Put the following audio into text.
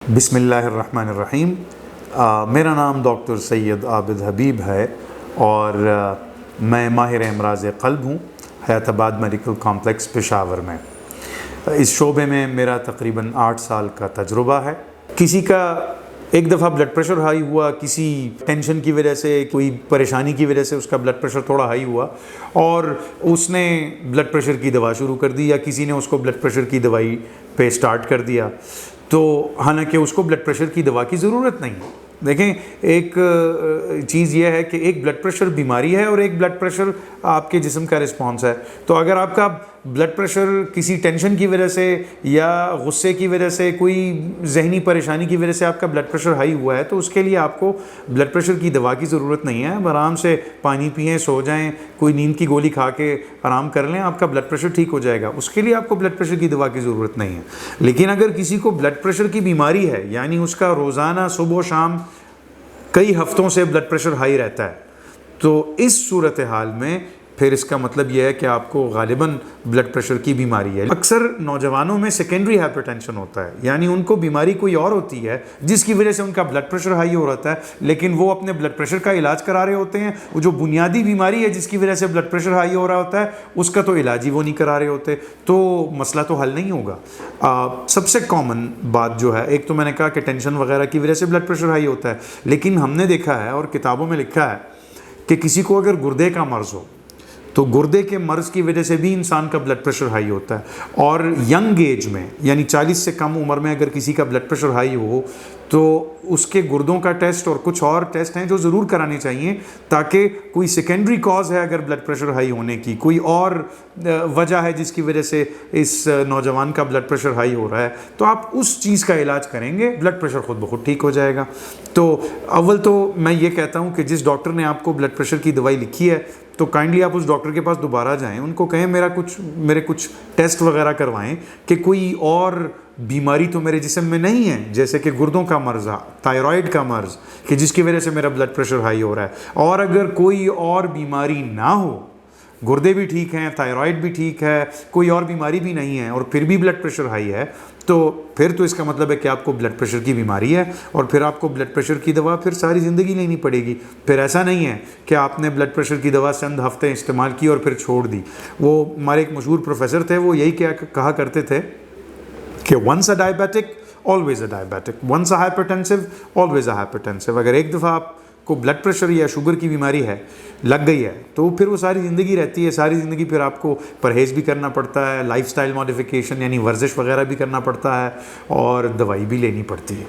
बिस्मिल्लाहिर्रहमानिर्रहीम। मेरा नाम डॉक्टर सैयद आबिद हबीब है और मैं माहिर अमराज़ क़ल्ब हूँ हयाताबाद मेडिकल कॉम्प्लेक्स पेशावर में। इस शोबे में मेरा तकरीबन 8 साल का तजुर्बा है। किसी का एक दफ़ा ब्लड प्रेशर हाई हुआ, किसी टेंशन की वजह से, कोई परेशानी की वजह से उसका ब्लड प्रेशर थोड़ा हाई हुआ और उसने ब्लड प्रेशर की दवा शुरू कर दी या किसी ने उसको ब्लड प्रेशर की दवाई पे स्टार्ट कर दिया, तो हालांकि उसको ब्लड प्रेशर की दवा की ज़रूरत नहीं है। देखें, एक चीज़ यह है कि एक ब्लड प्रेशर बीमारी है और एक ब्लड प्रेशर आपके जिस्म का रिस्पॉन्स है। तो अगर आपका ब्लड प्रेशर किसी टेंशन की वजह से या गुस्से की वजह से, कोई जहनी परेशानी की वजह से आपका ब्लड प्रेशर हाई हुआ है, तो उसके लिए आपको ब्लड प्रेशर की दवा की ज़रूरत नहीं है। आराम से पानी पिएं, सो जाएं, कोई नींद की गोली खा के आराम कर लें, आपका ब्लड प्रेशर ठीक हो जाएगा। उसके लिए आपको ब्लड प्रेशर की दवा की ज़रूरत नहीं है। लेकिन अगर किसी को ब्लड प्रेशर की बीमारी है, यानी उसका रोज़ाना सुबह शाम कई हफ्तों से ब्लड प्रेशर हाई रहता है, तो इस सूरत हाल में फिर इसका मतलब यह है कि आपको गालिबन ब्लड प्रेशर की बीमारी है। अक्सर नौजवानों में सेकेंडरी हाइपरटेंशन होता है, यानी उनको बीमारी कोई और होती है जिसकी वजह से उनका ब्लड प्रेशर हाई हो रहा है, लेकिन वो अपने ब्लड प्रेशर का इलाज करा रहे होते हैं। वो जो बुनियादी बीमारी है जिसकी वजह से ब्लड प्रेशर हाई हो रहा होता है, उसका तो इलाज ही वो नहीं करा रहे होते, तो मसला तो हल नहीं होगा। सबसे कॉमन बात जो है, एक तो मैंने कहा कि टेंशन वगैरह की वजह से ब्लड प्रेशर हाई होता है, लेकिन हमने देखा है और किताबों में लिखा है कि किसी को अगर गुर्दे का मर्ज़ हो तो गुर्दे के मर्ज़ की वजह से भी इंसान का ब्लड प्रेशर हाई होता है। और यंग एज में, यानी 40 से कम उम्र में अगर किसी का ब्लड प्रेशर हाई हो, तो उसके गुर्दों का टेस्ट और कुछ और टेस्ट हैं जो ज़रूर कराने चाहिए, ताकि कोई सेकेंडरी कॉज है अगर ब्लड प्रेशर हाई होने की, कोई और वजह है जिसकी वजह से इस नौजवान का ब्लड प्रेशर हाई हो रहा है, तो आप उस चीज़ का इलाज करेंगे, ब्लड प्रेशर खुद ब खुद ठीक हो जाएगा। तो अव्वल तो मैं ये कहता हूँ कि जिस डॉक्टर ने आपको ब्लड प्रेशर की दवाई लिखी है, तो काइंडली आप उस डॉक्टर के पास दोबारा जाएं, उनको कहें मेरे कुछ टेस्ट वगैरह करवाएं कि कोई और बीमारी तो मेरे जिस्म में नहीं है, जैसे कि गुर्दों का मर्ज़, थायराइड का मर्ज़, कि जिसकी वजह से मेरा ब्लड प्रेशर हाई हो रहा है। और अगर कोई और बीमारी ना हो, गुर्दे भी ठीक हैं, थायराइड भी ठीक है, कोई और बीमारी भी नहीं है, और फिर भी ब्लड प्रेशर हाई है, तो फिर तो इसका मतलब है कि आपको ब्लड प्रेशर की बीमारी है और फिर आपको ब्लड प्रेशर की दवा फिर सारी ज़िंदगी लेनी पड़ेगी। फिर ऐसा नहीं है कि आपने ब्लड प्रेशर की दवा चंद हफ्ते इस्तेमाल की और फिर छोड़ दी। वो हमारे एक मशहूर प्रोफेसर थे, वो यही क्या कहा करते थे कि once a diabetic always a diabetic, once a hypertensive always a hypertensive. अगर एक दफ़ा आपको ब्लड प्रेशर या शुगर की बीमारी है, लग गई है, तो फिर वो सारी ज़िंदगी रहती है। सारी ज़िंदगी फिर आपको परहेज़ भी करना पड़ता है, लाइफस्टाइल मॉडिफिकेशन यानी वर्जिश वगैरह भी करना पड़ता है और दवाई भी लेनी पड़ती है।